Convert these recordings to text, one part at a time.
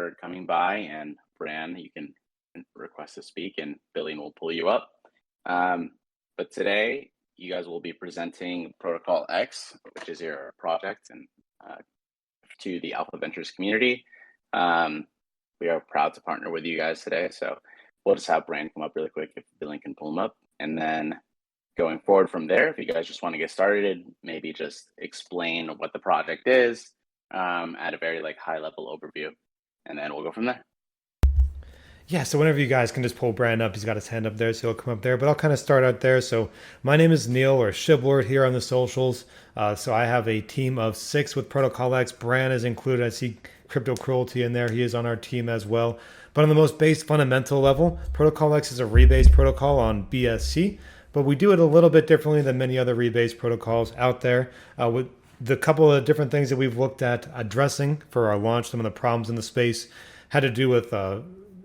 for coming by. And Bran, you can request to speak, and Billy will pull you up. Um, but today, you guys will be presenting Protocol X, which is your project, and uh, to the Alpha Ventures community. Um, we are proud to partner with you guys today. So we'll just have Bran come up really quick if Billy can pull him up, and then going forward from there, if you guys just want to get started, maybe just explain what the project is at a very high level overview, and then we'll go from there. Yeah, so whenever you guys can just pull Brand up, he's got his hand up there, so he'll come up there. But I'll kind of start out there. So my name is Neil or Shiblord here on the socials. So I have a team of 6 with ProtocolX. Brand is included. I see Crypto Cruelty in there. He is on our team as well. But on the most base fundamental level, ProtocolX is a rebase protocol on BSC. But we do it a little bit differently than many other rebase protocols out there. With the couple of different things that we've looked at addressing for our launch, some of the problems in the space had to do with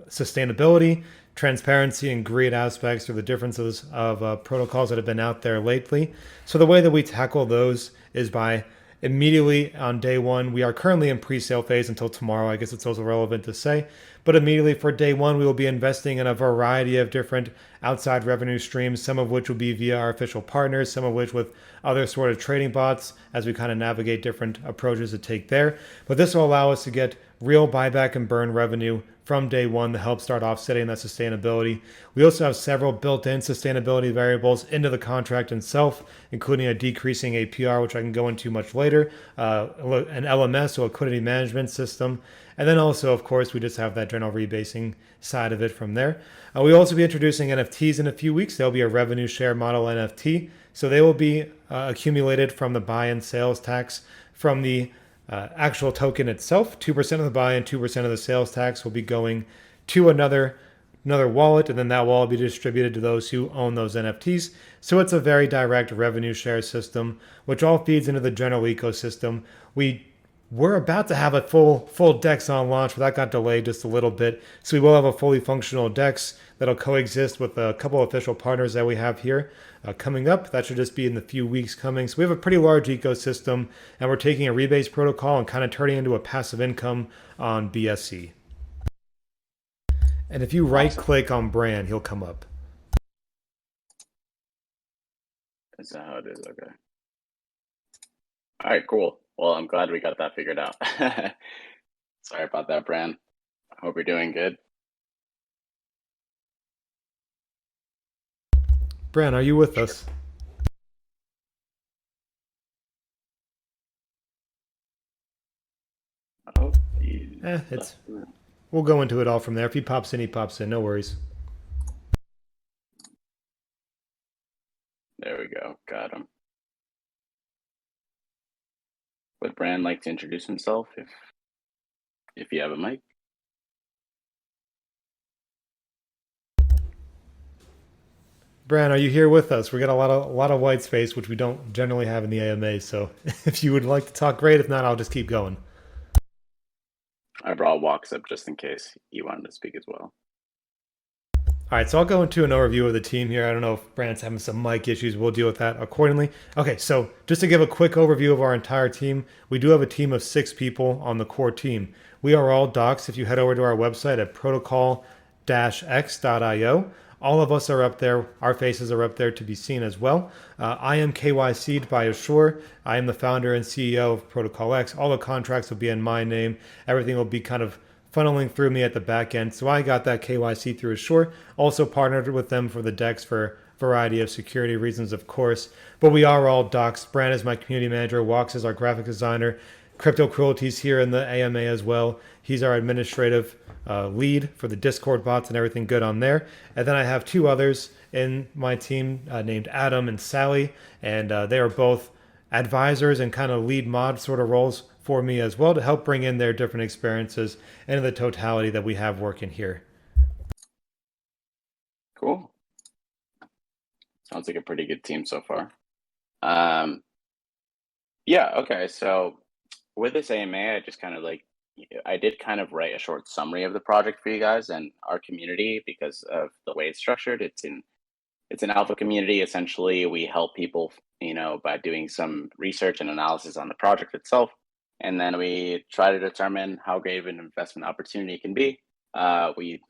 sustainability, transparency, and greed aspects are the differences of protocols that have been out there lately. So the way that we tackle those is by immediately on day one. We are currently in pre-sale phase until tomorrow. I guess it's also relevant to say. But immediately for day one, we will be investing in a variety of different outside revenue streams, some of which will be via our official partners, some of which with other sort of trading bots as we kind of navigate different approaches to take there. But this will allow us to get real buyback and burn revenue from day one to help start offsetting that sustainability. We also have several built-in sustainability variables into the contract itself, including a decreasing APR, which I can go into much later, an LMS, or liquidity management system, and then also, of course, we just have that general rebasing side of it from there. We'll also be introducing NFTs in a few weeks. There'll be a revenue share model NFT. So they will be accumulated from the buy and sales tax from the actual token itself. 2% of the buy and 2% of the sales tax will be going to another wallet, and then that wallet will be distributed to those who own those NFTs. So it's a very direct revenue share system, which all feeds into the general ecosystem. We're about to have a full DEX on launch, but that got delayed just a little bit. So we will have a fully functional DEX that'll coexist with a couple of official partners that we have here coming up. That should just be in the few weeks coming. So we have a pretty large ecosystem, and we're taking a rebase protocol and kind of turning it into a passive income on BSC. And if you right Awesome. click on Brand, he'll come up. Is that how it is? Okay. All right, cool. Well, I'm glad we got that figured out. Sorry about that, Bran. I hope you're doing good. Brand, are you with us? Oh, he It's left the room. we'll go into it all from there. If he pops in, he pops in. No worries. There we go. Got him. Would Bran like to introduce himself if you have a mic? Bran, are you here with us? We got a lot of white space, which we don't generally have in the AMA. So if you would like to talk, great. If not, I'll just keep going. I brought Walks up just in case you wanted to speak as well. All right, so I'll go into an overview of the team here. I don't know if Brand's having some mic issues. We'll deal with that accordingly. Okay, so just to give a quick overview of our entire team, we do have a team of 6 people on the core team. We are all docs. If you head over to our website at protocol-x.io, all of us are up there. Our faces are up there to be seen as well. I am KYC'd by Assure. I am the founder and CEO of ProtocolX. All the contracts will be in my name. Everything will be kind of funneling through me at the back end. So I got that KYC through Assure. Also partnered with them for the DEX for a variety of security reasons, of course. But we are all docs. Brand is my community manager. Walks is our graphic designer. Crypto Cruelty's here in the AMA as well. He's our administrative lead for the Discord bots and everything good on there. And then I have 2 others in my team named Adam and Sally, and they are both advisors and kind of lead mod sort of roles for me as well to help bring in their different experiences into the totality that we have working here. Cool. Sounds like a pretty good team so far. Um, yeah, okay. So with this AMA, I just kind of I did kind of write a short summary of the project for you guys and our community because of the way it's structured. It's an alpha community. Essentially, we help people, by doing some research and analysis on the project itself, and then we try to determine how great of an investment opportunity can be. We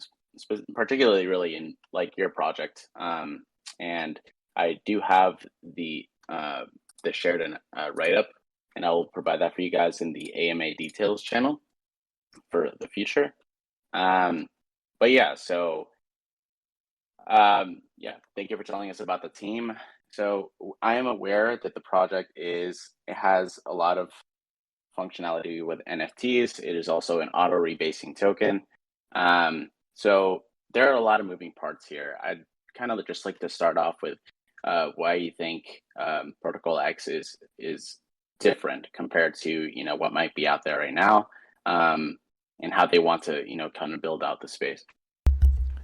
particularly really in like your project, and I do have the shared write up, and I will provide that for you guys in the AMA details channel for the future. Um, but yeah, so yeah, thank you for telling us about the team. So I am aware that the project it has a lot of functionality with NFTs. It is also an auto rebasing token. So there are a lot of moving parts here. I'd kind of just like to start off with why you think Protocol X is different compared to what might be out there right now, and how they want to kind of build out the space.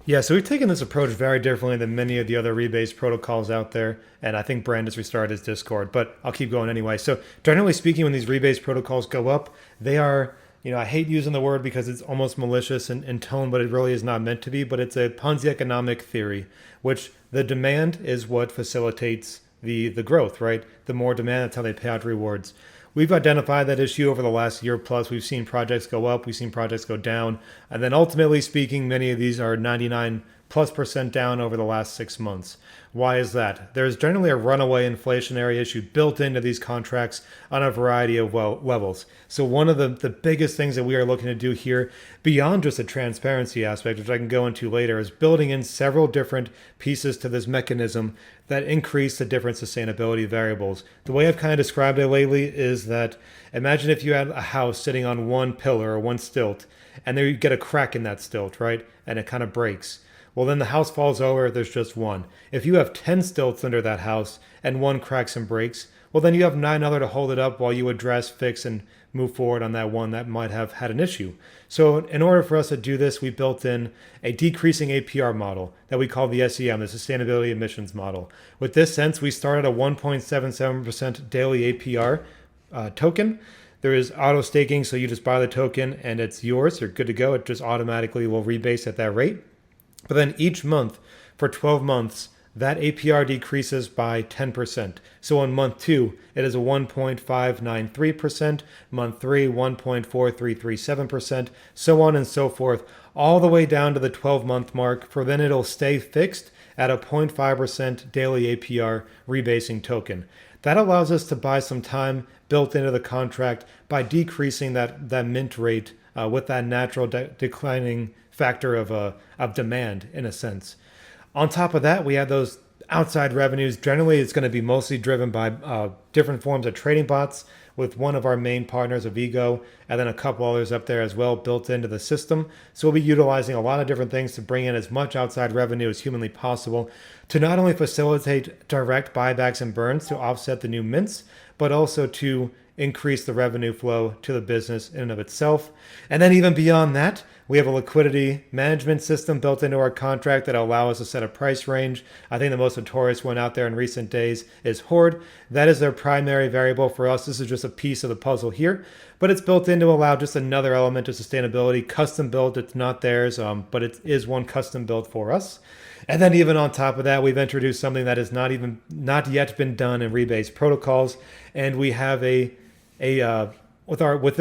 Yeah, so we've taken this approach very differently than many of the other rebase protocols out there. And I think Brand has restarted his Discord, but I'll keep going anyway. So, generally speaking, when these rebase protocols go up, they are, I hate using the word because it's almost malicious in tone, but it really is not meant to be. But it's a Ponzi economic theory, which the demand is what facilitates the growth, right? The more demand, that's how they pay out rewards. We've identified that issue over the last year plus. We've seen projects go up, we've seen projects go down, and then ultimately speaking, many of these are 99+% down over the last 6 months. Why is that? There's generally a runaway inflationary issue built into these contracts on a variety of levels. So one of the biggest things that we are looking to do here, beyond just the transparency aspect, which I can go into later, is building in several different pieces to this mechanism that increase the different sustainability variables. The way I've kind of described it lately is that imagine if you had a house sitting on one pillar or one stilt, and there you get a crack in that stilt, right? And it kind of breaks. Well, then the house falls over, there's just one. If you have 10 stilts under that house and one cracks and breaks, well, then you have 9 other to hold it up while you address, fix, and move forward on that one that might have had an issue. So, in order for us to do this, we built in a decreasing APR model that we call the SEM, the Sustainability Emissions Model. With this sense, we start at a 1.77% daily APR token. There is auto staking, so you just buy the token and it's yours. You're good to go. It just automatically will rebase at that rate. But then each month for 12 months, that APR decreases by 10%. So on month 2, it is a 1.593%, month 3, 1.4337%, so on and so forth, all the way down to the 12-month mark, for then it'll stay fixed at a 0.5% daily APR rebasing token. That allows us to buy some time built into the contract by decreasing that mint rate with that natural declining factor of demand in a sense. On top of that, we have those outside revenues. Generally, it's going to be mostly driven by different forms of trading bots with one of our main partners, Avigo, and then a couple others up there as well built into the system. So we'll be utilizing a lot of different things to bring in as much outside revenue as humanly possible to not only facilitate direct buybacks and burns to offset the new mints, but also to increase the revenue flow to the business in and of itself. And then even beyond that, we have a liquidity management system built into our contract that allow us to set a price range. I think the most notorious one out there in recent days is Horde. That is their primary variable for us. This is just a piece of the puzzle here, but it's built in to allow just another element of sustainability. Custom built, it's not theirs, but it is one custom built for us. And then even on top of that, we've introduced something that has not yet been done in rebase protocols, and we have within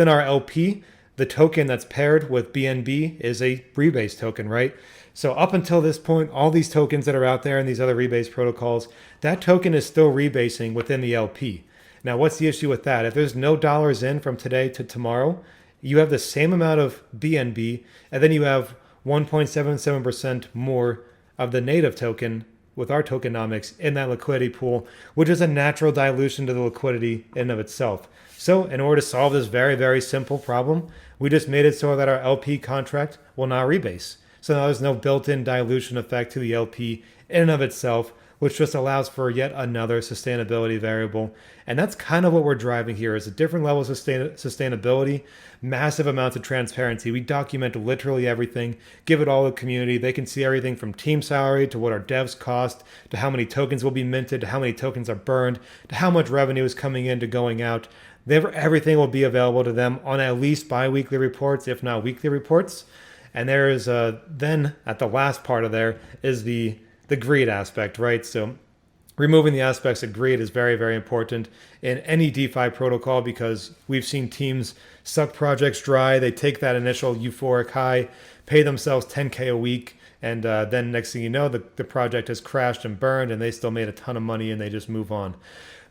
our LP, the token that's paired with BNB is a rebase token, right? So up until this point, all these tokens that are out there in these other rebase protocols, that token is still rebasing within the LP. Now, what's the issue with that? If there's no dollars in from today to tomorrow, you have the same amount of BNB, and then you have 1.77% more of the native token with our tokenomics in that liquidity pool, which is a natural dilution to the liquidity in and of itself. So in order to solve this very, very simple problem, we just made it so that our LP contract will not rebase. So now there's no built-in dilution effect to the LP in and of itself, which just allows for yet another sustainability variable. And that's kind of what we're driving here, is a different level of sustainability, massive amounts of transparency. We document literally everything, give it all to the community. They can see everything from team salary to what our devs cost, to how many tokens will be minted, to how many tokens are burned, to how much revenue is coming in to going out. Everything will be available to them on at least bi-weekly reports, if not weekly reports. And there is then at the last part of there is the greed aspect, right? So removing the aspects of greed is very, very important in any DeFi protocol because we've seen teams suck projects dry. They take that initial euphoric high, pay themselves 10K a week, and then next thing you know, the project has crashed and burned, and they still made a ton of money and they just move on.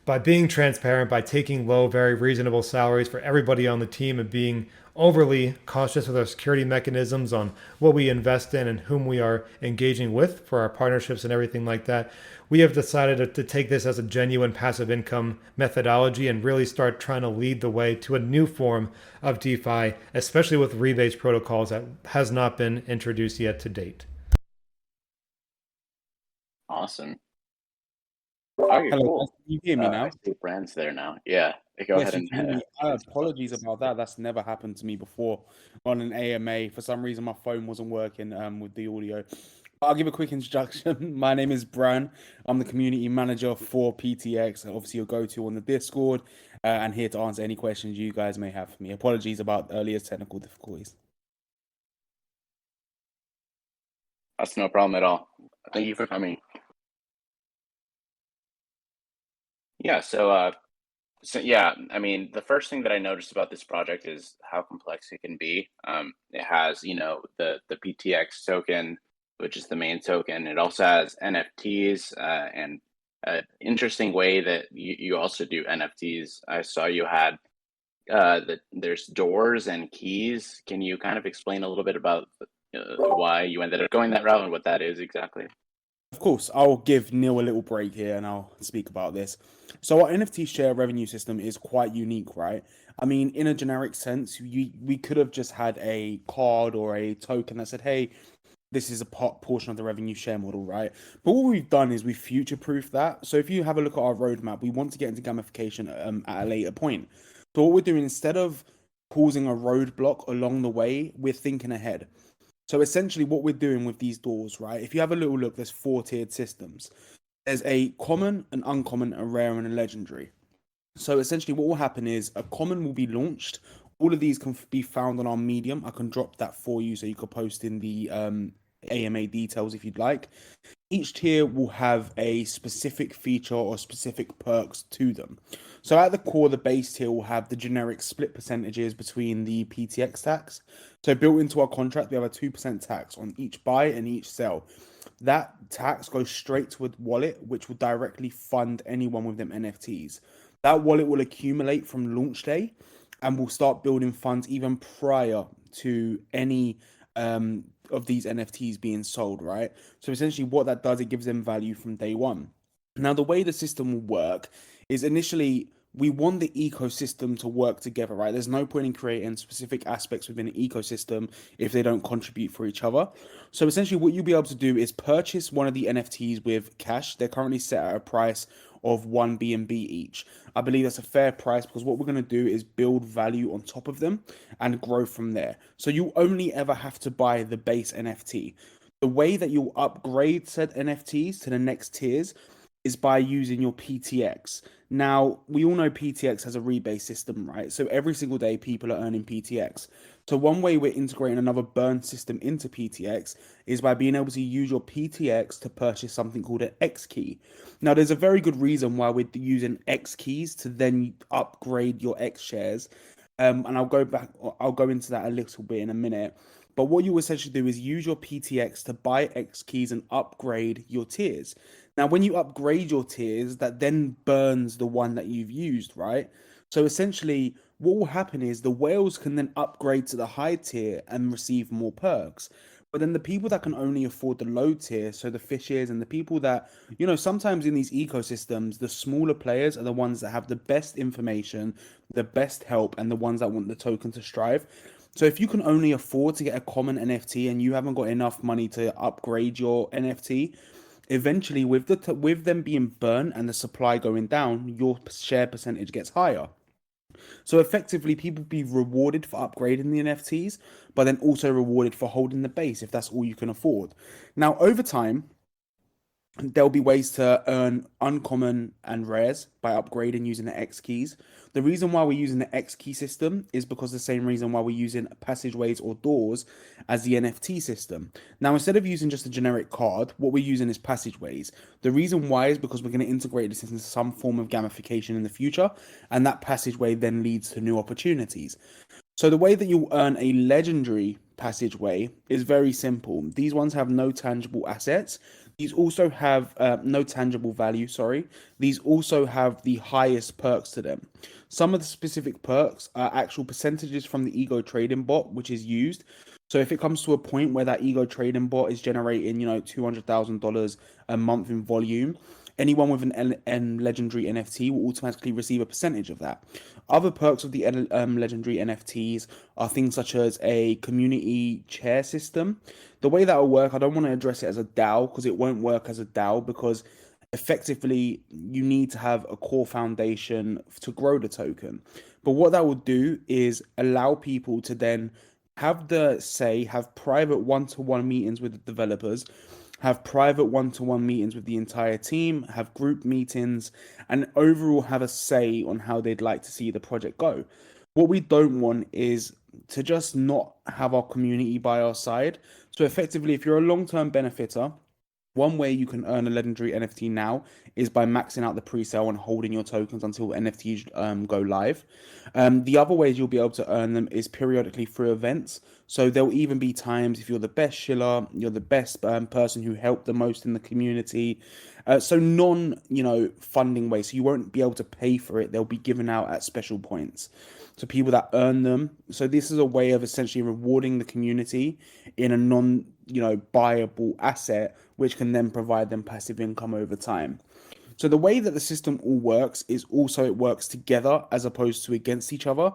By being transparent, by taking low, very reasonable salaries for everybody on the team, and being overly cautious with our security mechanisms on what we invest in and whom we are engaging with for our partnerships and everything like that, we have decided to take this as a genuine passive income methodology and really start trying to lead the way to a new form of DeFi, especially with rebase protocols that has not been introduced yet to date. Awesome. Okay, Hello, guys. cool. Can you hear me I now? see brands there now. Yeah, go Yes, ahead you and can hear me. introduce Apologies yourself. about that. That's never happened to me before on an AMA. For some reason, my phone wasn't working with the audio. I'll give a quick introduction. My name is Bran. I'm the community manager for PTX, obviously your go-to on the Discord, and here to answer any questions you guys may have for me. Apologies about earlier technical difficulties. That's no problem at all. Thank you for coming. Yeah, so yeah, I mean, the first thing that I noticed about this project is how complex it can be. It has, the PTX token, which is the main token. It also has NFTs, and an interesting way that you also do NFTs. I saw you had that there's doors and keys. Can you kind of explain a little bit about why you ended up going that route and what that is exactly? Of course, I'll give Neil a little break here and I'll speak about this. So, our NFT share revenue system is quite unique, right? I mean, in a generic sense, we could have just had a card or a token that said, hey, this is a portion of the revenue share model, right? But what we've done is we future proof that. So, if you have a look at our roadmap, we want to get into gamification at a later point. So, what we're doing instead of causing a roadblock along the way, we're thinking ahead. So essentially, what we're doing with these doors, right? If you have a little look, there's four tiered systems. There's a common, an uncommon, a rare, and a legendary. So essentially, what will happen is a common will be launched. All of these can be found on our Medium. I can drop that for you, so you could post in the AMA details if you'd like. Each tier will have a specific feature or specific perks to them. So at the core, the base tier will have the generic split percentages between the PTX tax. So built into our contract, we have a 2% tax on each buy and each sell. That tax goes straight to a wallet, which will directly fund anyone with them NFTs. That wallet will accumulate from launch day and will start building funds even prior to any of these NFTs being sold, right? So essentially, what that does, it gives them value from day one. Now, the way the system will work is initially we want the ecosystem to work together, right? There's no point in creating specific aspects within an ecosystem if they don't contribute for each other. So essentially, what you'll be able to do is purchase one of the NFTs with cash. They're currently set at a price of one BNB each. I believe that's a fair price because what we're going to do is build value on top of them and grow from there. So you only ever have to buy the base NFT. The way that you'll upgrade said NFTs to the next tiers is by using your PTX. Now, we all know PTX has a rebate system, right? So every single day people are earning PTX. So one way we're integrating another burn system into PTX is by being able to use your PTX to purchase something called an X key. Now, there's a very good reason why we're using X keys to then upgrade your X shares. And I'll go into that a little bit in a minute. But what you essentially do is use your PTX to buy X keys and upgrade your tiers. Now, when you upgrade your tiers, that then burns the one that you've used, right? So essentially, what will happen is the whales can then upgrade to the high tier and receive more perks. But then the people that can only afford the low tier, so the fishes and the people that, sometimes in these ecosystems, the smaller players are the ones that have the best information, the best help, and the ones that want the token to strive. So if you can only afford to get a common NFT and you haven't got enough money to upgrade your NFT, eventually with with them being burnt and the supply going down, your share percentage gets higher. So effectively, people be rewarded for upgrading the NFTs, but then also rewarded for holding the base if that's all you can afford. Now, over time, There'll be ways to earn uncommon and rares by upgrading using the X keys. The reason why we're using the X key system is because the same reason why we're using passageways or doors as the NFT system. Now, instead of using just a generic card, what we're using is passageways. The reason why is because we're going to integrate this into some form of gamification in the future, and that passageway then leads to new opportunities. So the way that you'll earn a legendary passageway is very simple. These ones have no tangible assets. These also have no tangible value, sorry. These also have the highest perks to them. Some of the specific perks are actual percentages from the ego trading bot, which is used. So if it comes to a point where that ego trading bot is generating, $200,000 a month in volume, anyone with an legendary NFT will automatically receive a percentage of that. Other perks of the legendary NFTs are things such as a community chair system. The way that will work, I don't want to address it as a DAO because it won't work as a DAO because effectively you need to have a core foundation to grow the token. But what that will do is allow people to then have private one-to-one meetings with the developers, have private one-to-one meetings with the entire team, have group meetings, and overall have a say on how they'd like to see the project go. What we don't want is to just not have our community by our side. So effectively, if you're a long-term benefiter, one way you can earn a legendary NFT now is by maxing out the pre-sale and holding your tokens until NFTs go live. The other ways you'll be able to earn them is periodically through events. So there'll even be times if you're the best shiller, you're the best person who helped the most in the community. So funding ways. So you won't be able to pay for it. They'll be given out at special points to people that earn them. So this is a way of essentially rewarding the community in a buyable asset, which can then provide them passive income over time. So the way that the system all works is also it works together as opposed to against each other.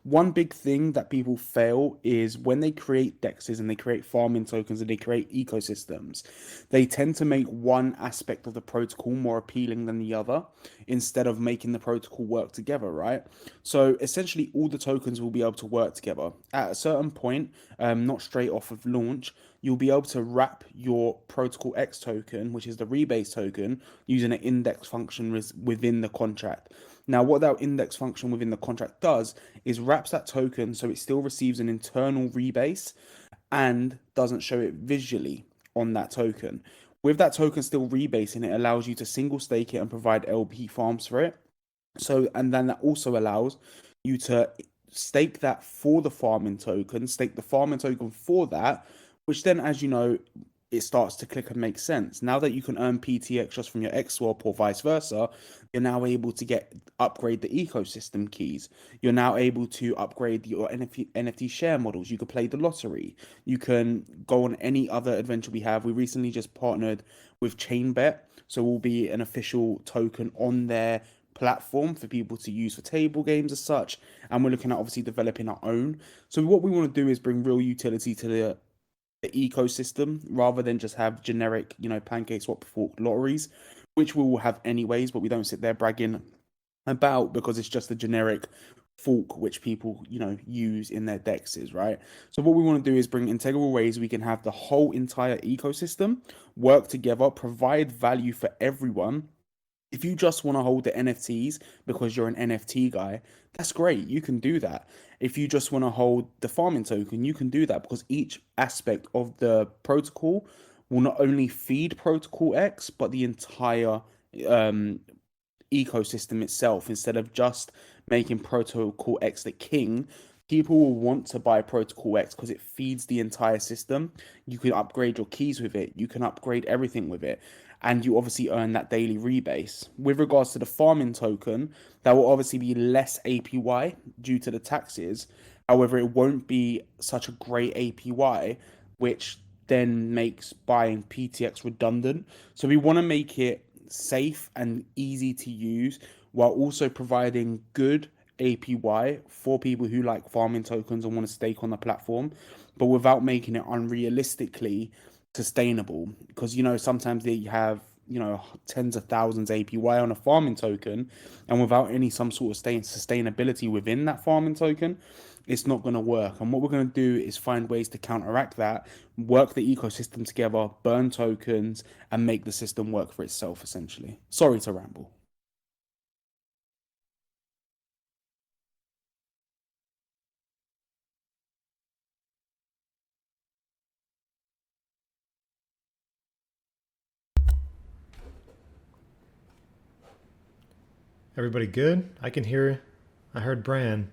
One big thing that people fail is when they create dexes and they create farming tokens and they create ecosystems, they tend to make one aspect of the protocol more appealing than the other instead of making the protocol work together, right? So essentially all the tokens will be able to work together. At a certain point, not straight off of launch, you'll be able to wrap your ProtocolX token, which is the rebase token, using an index function within the contract. Now, what that index function within the contract does is wraps that token so it still receives an internal rebase and doesn't show it visually on that token. With that token still rebasing, it allows you to single stake it and provide LP farms for it. And then that also allows you to stake that for the farming token, stake the farming token for that, which then, as you know, it starts to click and make sense. Now that you can earn PTX just from your XSwap or vice versa, you're now able to upgrade the ecosystem keys. You're now able to upgrade your NFT share models. You could play the lottery. You can go on any other adventure we have. We recently just partnered with ChainBet, so we'll be an official token on their platform for people to use for table games as such. And we're looking at obviously developing our own. So what we want to do is bring real utility to the ecosystem rather than just have generic, pancake swap fork lotteries, which we will have anyways, but we don't sit there bragging about because it's just a generic fork which people, use in their dexes, right? So what we want to do is bring integral ways we can have the whole entire ecosystem work together, provide value for everyone. If you just want to hold the NFTs because you're an NFT guy, that's great. You can do that. If you just want to hold the farming token, you can do that because each aspect of the protocol will not only feed Protocol X, but the entire ecosystem itself. Instead of just making Protocol X the king, people will want to buy Protocol X because it feeds the entire system. You can upgrade your keys with it. You can upgrade everything with it. And you obviously earn that daily rebase. With regards to the farming token, that will obviously be less APY due to the taxes. However, it won't be such a great APY, which then makes buying PTX redundant. So we want to make it safe and easy to use while also providing good APY for people who like farming tokens and want to stake on the platform, but without making it unrealistically sustainable. Because sometimes they have tens of thousands APY on a farming token, and without any some sort of sustainability within that farming token, it's not going to work. And what we're going to do is find ways to counteract that, work the ecosystem together, burn tokens, and make the system work for itself, essentially. Sorry to ramble. Everybody good? I can hear. I heard Bran.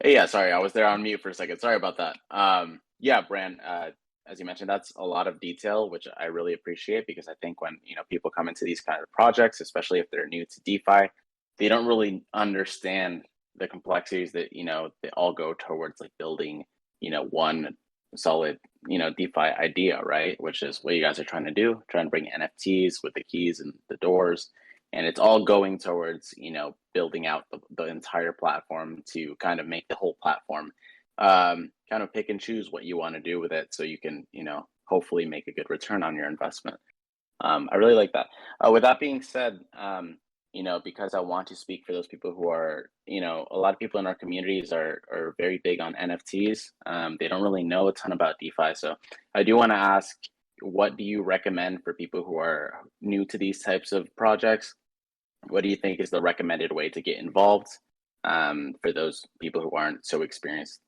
Hey, yeah, sorry, I was there on mute for a second. Sorry about that. Yeah, Bran, as you mentioned, that's a lot of detail, which I really appreciate because I think when people come into these kind of projects, especially if they're new to DeFi, they don't really understand the complexities that they all go towards like building one solid DeFi idea, right? Which is what you guys are trying to do, trying to bring NFTs with the keys and the doors, and it's all going towards building out the entire platform to kind of make the whole platform kind of pick and choose what you want to do with it so you can hopefully make a good return on your investment. I really like that. With that being said, because I want to speak for those people who are, a lot of people in our communities are very big on NFTs. They don't really know a ton about DeFi. So I do want to ask, what do you recommend for people who are new to these types of projects? What do you think is the recommended way to get involved for those people who aren't so experienced?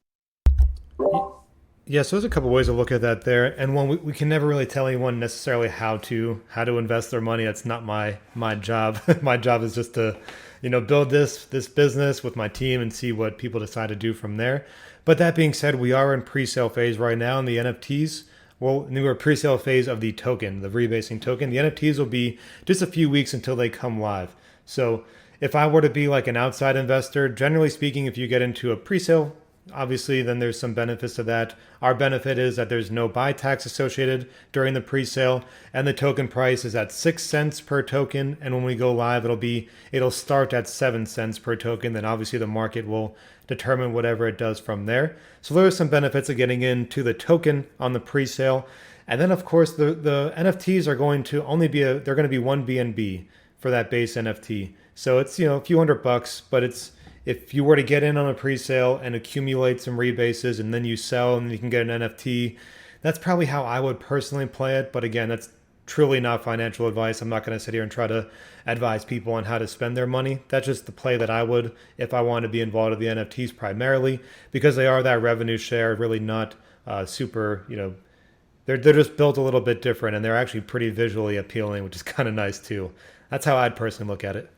Yeah, so there's a couple ways to look at that there, and one we can never really tell anyone necessarily how to invest their money. That's not my job. My job is just to, build this business with my team and see what people decide to do from there. But that being said, we are in pre-sale phase right now in the NFTs. Well, we're pre-sale phase of the token, the rebasing token. The NFTs will be just a few weeks until they come live. So if I were to be like an outside investor, generally speaking, if you get into a pre-sale, obviously then there's some benefits to that. Our benefit is that there's no buy tax associated during the pre-sale, and the token price is at 6 cents per token, and when we go live it'll start at 7 cents per token. Then obviously the market will determine whatever it does from there. So there are some benefits of getting into the token on the pre-sale. And then of course the NFTs are going to only be they're going to be one BNB for that base NFT. So it's a few $100, but it's if you were to get in on a pre-sale and accumulate some rebases and then you sell and you can get an NFT, that's probably how I would personally play it. But again, that's truly not financial advice. I'm not going to sit here and try to advise people on how to spend their money. That's just the play that I would if I wanted to be involved in the NFTs primarily, because they are that revenue share, really not super, they're just built a little bit different and they're actually pretty visually appealing, which is kind of nice too. That's how I'd personally look at it.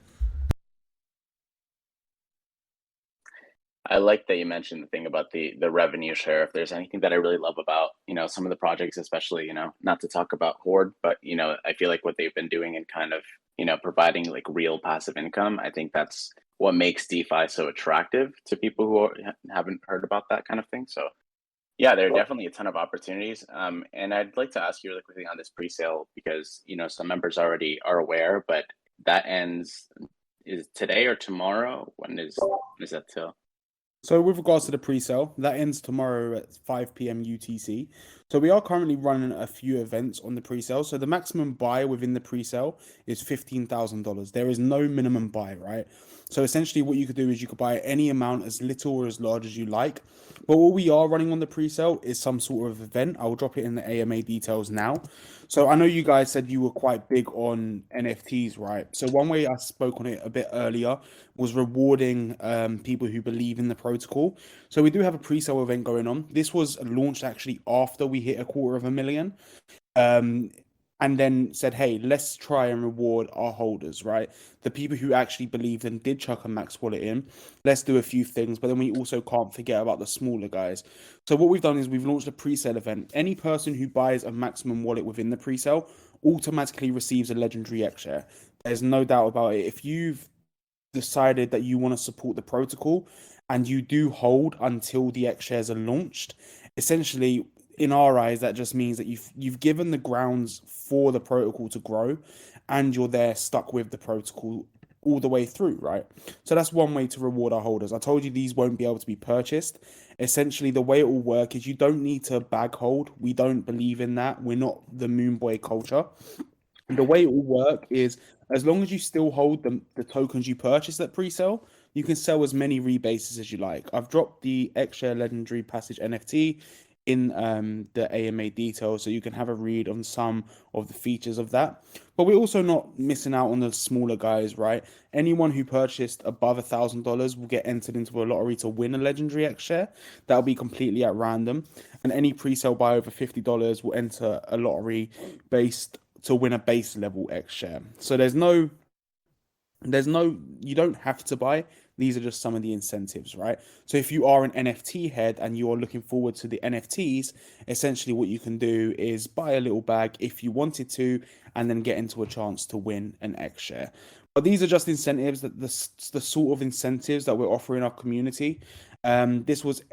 I like that you mentioned the thing about the revenue share. If there's anything that I really love about, some of the projects, especially, not to talk about Horde, but, I feel like what they've been doing and kind of, providing like real passive income, I think that's what makes DeFi so attractive to people who haven't heard about that kind of thing. So yeah, there are definitely a ton of opportunities. And I'd like to ask you really quickly on this pre-sale because, some members already are aware, but that ends is today or tomorrow? When is that till? So with regards to the pre-sale, that ends tomorrow at 5 p.m. UTC. So we are currently running a few events on the pre-sale. So the maximum buy within the pre-sale is $15,000. There is no minimum buy, right? So essentially what you could do is you could buy any amount as little or as large as you like. But what we are running on the pre-sale is some sort of event. I'll drop it in the AMA details now. So I know you guys said you were quite big on NFTs, right? So one way I spoke on it a bit earlier was rewarding people who believe in the protocol. So we do have a pre-sale event going on. This was launched actually after we hit 250,000. And then said, hey, let's try and reward our holders, right? The people who actually believed and did chuck a max wallet in. Let's do a few things, but then we also can't forget about the smaller guys. So what we've done is we've launched a pre-sale event. Any person who buys a maximum wallet within the pre-sale automatically receives a legendary X share. There's no doubt about it. If you've decided that you want to support the protocol and you do hold until the X shares are launched, essentially in our eyes that just means that you've given the grounds for the protocol to grow and you're there stuck with the protocol all the way through, right? So that's one way to reward our holders. I told you these won't be able to be purchased. Essentially the way it will work is you don't need to bag hold. We don't believe in that. We're not the moon boy culture. The way it will work is as long as you still hold the tokens you purchased at pre-sale, you can sell as many rebases as you like. I've dropped the X-Share Legendary Passage NFT in the AMA details, so you can have a read on some of the features of that. But we're also not missing out on the smaller guys, right? Anyone who purchased above $1,000 will get entered into a lottery to win a Legendary X-Share. That'll be completely at random, and any pre-sale buy over $50 will enter a lottery based to win a base level X-Share. So there's no, you don't have to buy. These are just some of the incentives, right? So if you are an NFT head and you are looking forward to the NFTs, essentially what you can do is buy a little bag if you wanted to, and then get into a chance to win an X share. But these are just incentives, that the sort of incentives that we're offering our community. This was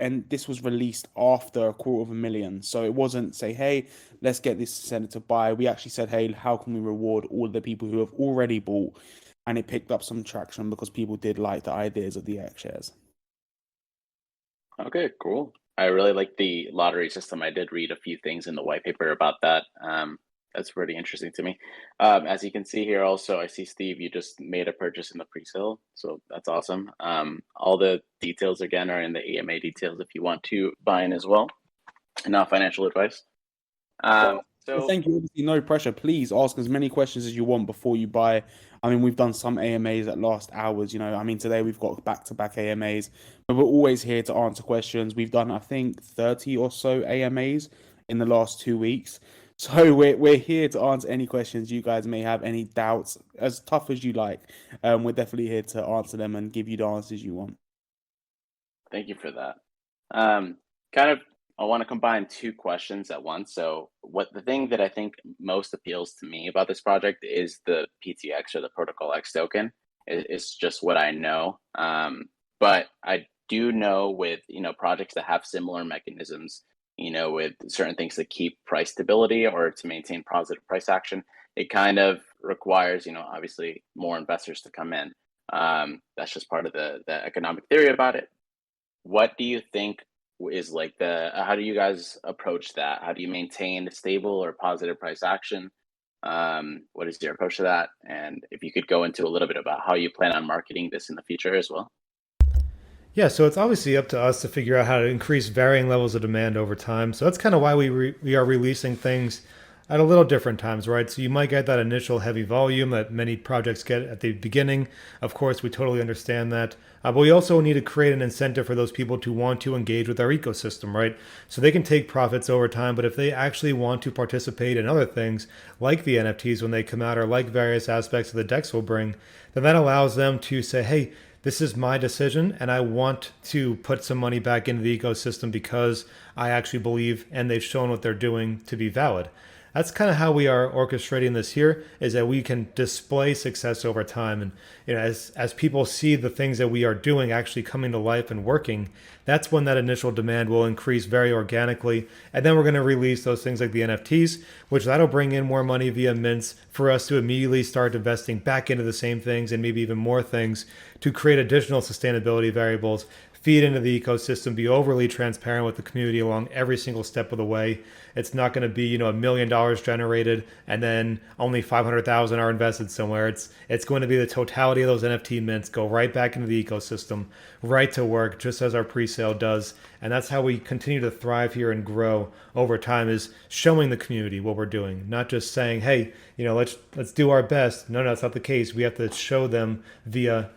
released after 250,000, so it wasn't say, hey, let's get this incentive to buy. We actually said, hey, how can we reward all the people who have already bought? And it picked up some traction because people did like the ideas of the X shares. Okay, cool. I really like the lottery system. I did read a few things in the white paper about that. That's pretty interesting to me. As you can see here, also, I see Steve, you just made a purchase in the pre-sale, so that's awesome. All the details again are in the AMA details if you want to buy in as well. And now financial advice. Well, thank you. Obviously, no pressure. Please ask as many questions as you want before you buy. I mean, we've done some AMAs that last hours. I mean, today we've got back-to-back AMAs, but we're always here to answer questions. We've done, I think, 30 or so AMAs in the last 2 weeks. So we're here to answer any questions you guys may have, any doubts, as tough as you like. We're definitely here to answer them and give you the answers you want. Thank you for that. Kind of, I want to combine two questions at once. So, what the thing that I think most appeals to me about this project is the PTX or the ProtocolX token. It's just what I know. But I do know with projects that have similar mechanisms, with certain things that keep price stability or to maintain positive price action, it kind of requires, obviously more investors to come in. That's just part of the economic theory about it. What do you think is like how do you guys approach that? How do you maintain stable or positive price action? What is your approach to that? And if you could go into a little bit about how you plan on marketing this in the future as well. Yeah, so it's obviously up to us to figure out how to increase varying levels of demand over time. So that's kind of why we are releasing things at a little different times, right? So you might get that initial heavy volume that many projects get at the beginning. Of course, we totally understand that. But we also need to create an incentive for those people to want to engage with our ecosystem, right? So they can take profits over time, but if they actually want to participate in other things like the NFTs when they come out or like various aspects of the DEX will bring, then that allows them to say, hey, this is my decision and I want to put some money back into the ecosystem because I actually believe and they've shown what they're doing to be valid. That's kind of how we are orchestrating this here, is that we can display success over time. And as people see the things that we are doing actually coming to life and working, that's when that initial demand will increase very organically. And then we're going to release those things like the NFTs, which that'll bring in more money via mints for us to immediately start investing back into the same things and maybe even more things to create additional sustainability variables, feed into the ecosystem, be overly transparent with the community along every single step of the way. It's not going to be, $1 million generated and then only 500,000 are invested somewhere. It's going to be the totality of those NFT mints go right back into the ecosystem, right to work, just as our pre-sale does. And that's how we continue to thrive here and grow over time, is showing the community what we're doing, not just saying, hey, let's do our best. No, that's not the case. We have to show them via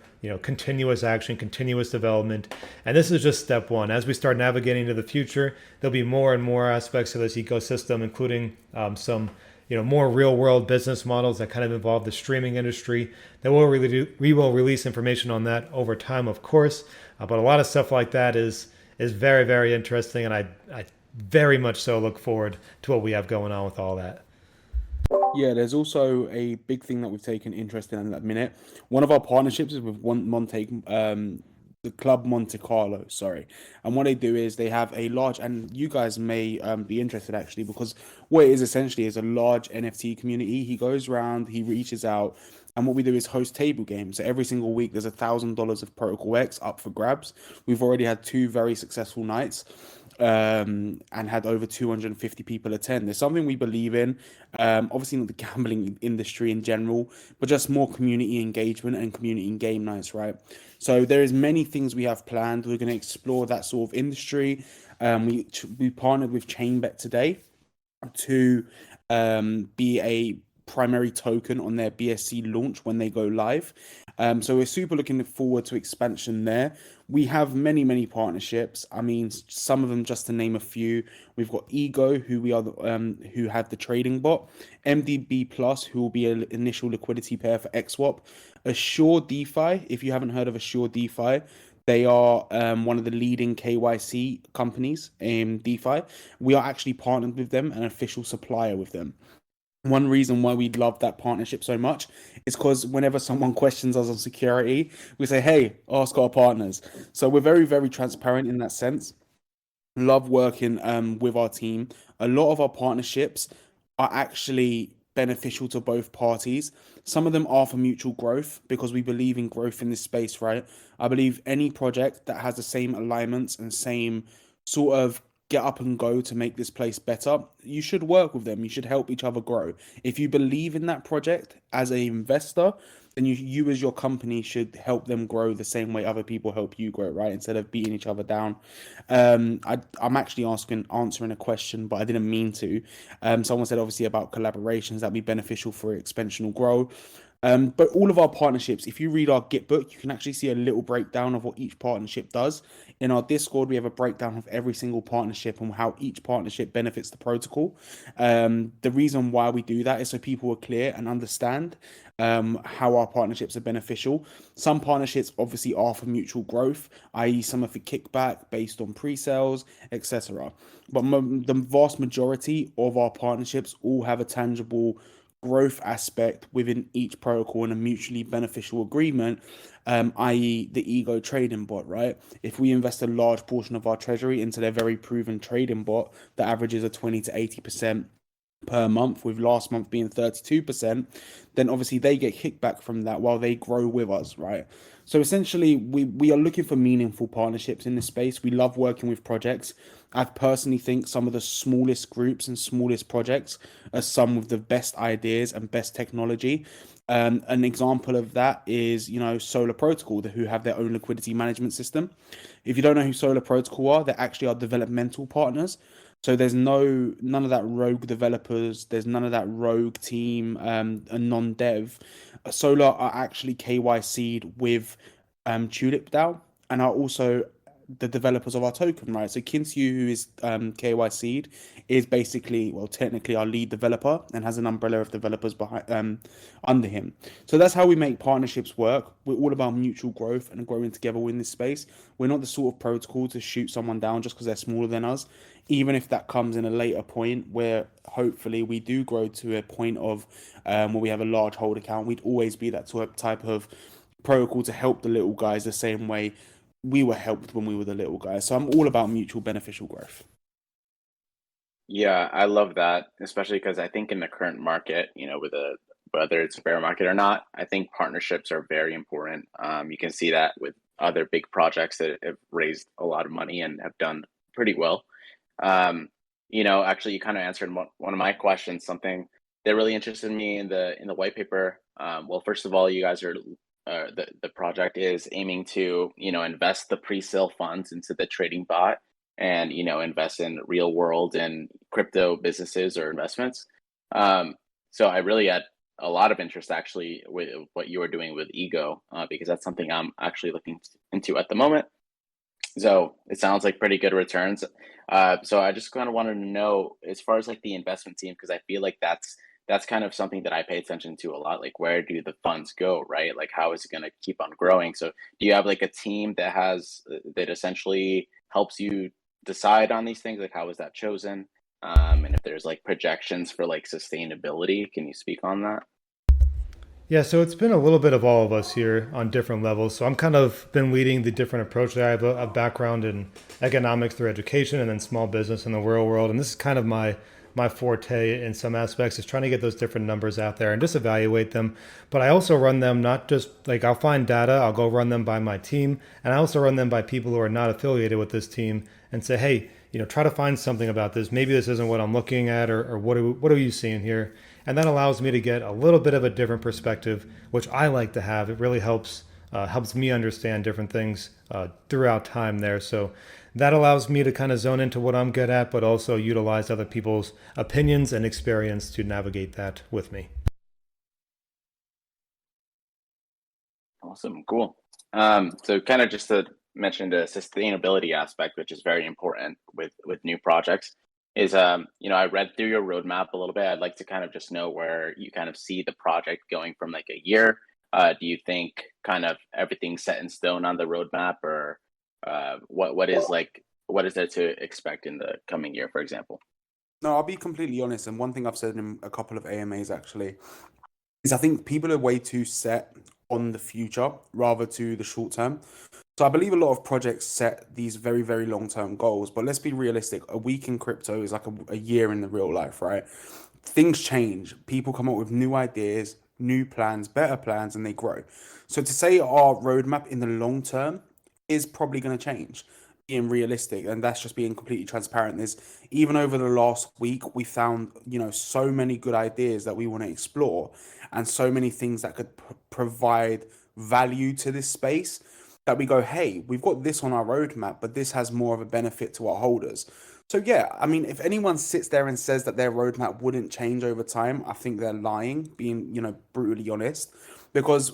continuous action, continuous development. And this is just step one. As we start navigating to the future, there'll be more and more aspects of this ecosystem, including some more real world business models that kind of involve the streaming industry. That we will release information on that over time, of course. But a lot of stuff like that is very, very interesting. And I very much so look forward to what we have going on with all that. Yeah, there's also a big thing that we've taken interest in that minute. One of our partnerships is with the Club Monte Carlo, sorry. And what they do is they have a large, and you guys may be interested actually, because what it is essentially is a large NFT community. He goes around, he reaches out, and what we do is host table games. So every single week there's $1,000 of Protocol X up for grabs. We've already had two very successful nights. and had over 250 people attend. There's something we believe in. Obviously, not the gambling industry in general, but just more community engagement and community game nights, right? So there is many things we have planned. We're going to explore that sort of industry. We partnered with Chainbet today to be a primary token on their BSC launch when they go live. So we're super looking forward to expansion there. We have many, many partnerships. I mean, some of them, just to name a few, we've got Ego, who have the trading bot, MDB Plus, who will be an initial liquidity pair for XSwap, Assure DeFi. If you haven't heard of Assure DeFi, they are one of the leading KYC companies in DeFi. We are actually partnered with them, an official supplier with them. One reason why we love that partnership so much is because whenever someone questions us on security, we say, hey, ask our partners. So we're very, very transparent in that sense. Love working with our team. A lot of our partnerships are actually beneficial to both parties. Some of them are for mutual growth because we believe in growth in this space, right? I believe any project that has the same alignments and same sort of get up and go to make this place better, you should work with them. You should help each other grow. If you believe in that project as an investor, then you as your company should help them grow the same way other people help you grow, right? Instead of beating each other down. I'm actually answering a question, but I didn't mean to. Someone said obviously about collaborations that'd be beneficial for expansional growth. But all of our partnerships, if you read our Git book, you can actually see a little breakdown of what each partnership does. In our Discord, we have a breakdown of every single partnership and how each partnership benefits the protocol. The reason why we do that is so people are clear and understand how our partnerships are beneficial. Some partnerships obviously are for mutual growth, i.e., some are for kickback based on pre-sales, etc. But the vast majority of our partnerships all have a tangible growth aspect within each protocol and a mutually beneficial agreement, i.e., the Ego trading bot, right? If we invest a large portion of our treasury into their very proven trading bot that averages a 20 to 80% per month, with last month being 32%, then obviously they get kickback from that while they grow with us, right? So essentially, we are looking for meaningful partnerships in this space. We love working with projects. I personally think some of the smallest groups and smallest projects are some with the best ideas and best technology. An example of that is, Solar Protocol, who have their own liquidity management system. If you don't know who Solar Protocol are, they actually are developmental partners. So there's none of that rogue developers. There's none of that rogue team and non-dev. Solar are actually KYC'd with Tulip DAO and are also the developers of our token, right? So Kinsyu, who is KYC'd, is basically, well, technically our lead developer and has an umbrella of developers behind under him. So that's how we make partnerships work. We're all about mutual growth and growing together in this space. We're not the sort of protocol to shoot someone down just because they're smaller than us, even if that comes in a later point where hopefully we do grow to a point of where we have a large hold account. We'd always be that type of protocol to help the little guys the same way we were helped when we were the little guys. So I'm all about mutual beneficial growth. Yeah, I love that, especially because I think in the current market, with whether it's a bear market or not, I think partnerships are very important. You can see that with other big projects that have raised a lot of money and have done pretty well. Actually, you kind of answered one of my questions. Something that really interested me in the white paper. Well, first of all, you guys are the project is aiming to invest the pre-sale funds into the trading bot and invest in real world and crypto businesses or investments. So I really had a lot of interest actually with what you were doing with Ego because that's something I'm actually looking into at the moment. So it sounds like pretty good returns. So I just kind of wanted to know as far as like the investment team, because I feel like that's kind of something that I pay attention to a lot. Like where do the funds go, right? Like how is it going to keep on growing? So do you have like a team that essentially helps you decide on these things? Like how is that chosen? And if there's like projections for like sustainability, can you speak on that? Yeah, so it's been a little bit of all of us here on different levels. So I'm kind of been leading the different approach. I have a background in economics through education and then small business in the real world. And this is kind of my forte in some aspects, is trying to get those different numbers out there and just evaluate them. But I also run them not just like I'll find data, I'll go run them by my team, and I also run them by people who are not affiliated with this team and say, hey, try to find something about this. Maybe this isn't what I'm looking at, or what are you seeing here? And that allows me to get a little bit of a different perspective, which I like to have. It really helps me understand different things throughout time there. So that allows me to kind of zone into what I'm good at, but also utilize other people's opinions and experience to navigate that with me. Awesome, cool. So kind of just to mention the sustainability aspect, which is very important with new projects, is I read through your roadmap a little bit. I'd like to kind of just know where you kind of see the project going from like a year. Do you think kind of everything's set in stone on the roadmap, or what is there to expect in the coming year, for example? No, I'll be completely honest, and one thing I've said in a couple of AMAs actually is I think people are way too set on the future rather to the short term. So I believe a lot of projects set these very, very long term goals, but let's be realistic. A week in crypto is like a year in the real life, right? Things change. People come up with new ideas, new plans, better plans, and they grow. So to say our roadmap in the long term is probably going to change, being realistic, and that's just being completely transparent. There's even over the last week, we found so many good ideas that we want to explore, and so many things that could provide value to this space that we go, hey, we've got this on our roadmap, but this has more of a benefit to our holders. So yeah, I mean, if anyone sits there and says that their roadmap wouldn't change over time, I think they're lying, being, brutally honest. Because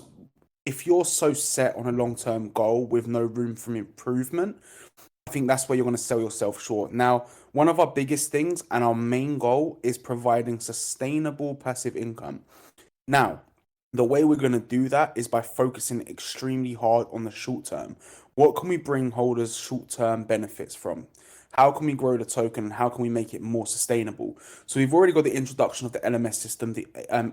if you're so set on a long-term goal with no room for improvement, I think that's where you're going to sell yourself short. Now, one of our biggest things and our main goal is providing sustainable passive income. Now, the way we're going to do that is by focusing extremely hard on the short term. What can we bring holders short term benefits from? How can we grow the token and how can we make it more sustainable? So we've already got the introduction of the LMS system, the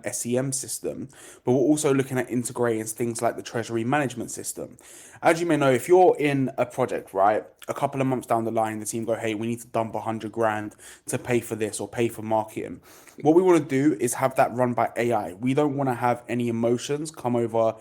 SEM system, but we're also looking at integrating things like the treasury management system. As you may know, if you're in a project, right, a couple of months down the line, the team go, hey, we need to dump 100 grand to pay for this or pay for marketing. What we want to do is have that run by AI. We don't want to have any emotions come over,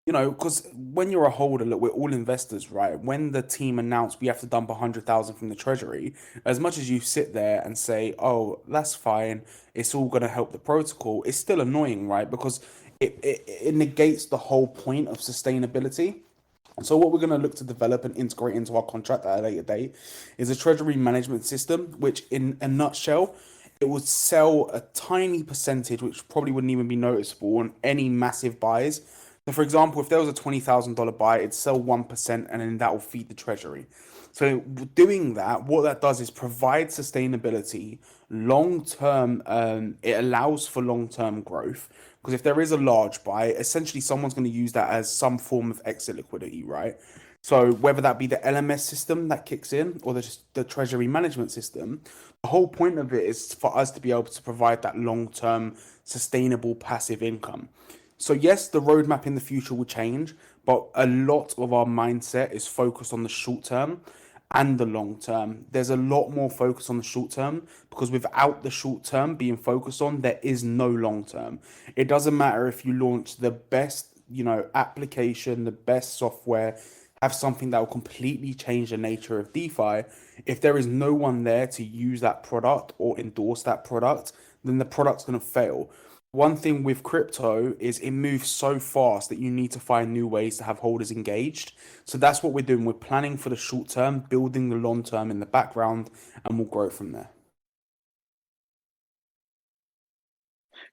because when you're a holder, look, we're all investors, right? When the team announced we have to dump 100,000 from the treasury, as much as you sit there and say, oh, that's fine, it's all going to help the protocol, it's still annoying, right? Because it negates the whole point of sustainability. So what we're going to look to develop and integrate into our contract at a later date is a treasury management system, which in a nutshell, it would sell a tiny percentage, which probably wouldn't even be noticeable on any massive buys. So for example, if there was a $20,000 buy, it'd sell 1% and then that will feed the treasury. So doing that, what that does is provide sustainability, long term, it allows for long term growth. Because if there is a large buy, essentially someone's going to use that as some form of exit liquidity, right? So whether that be the LMS system that kicks in or the treasury management system, the whole point of it is for us to be able to provide that long-term sustainable passive income. So yes, the roadmap in the future will change, but a lot of our mindset is focused on the short term and the long term. There's a lot more focus on the short term because without the short term being focused on, there is no long term. It doesn't matter if you launch the best, application, the best software, have something that will completely change the nature of DeFi. If there is no one there to use that product or endorse that product, then the product's going to fail. One thing with crypto is it moves so fast that you need to find new ways to have holders engaged. So that's what we're doing. We're planning for the short term, building the long term in the background, and we'll grow from there.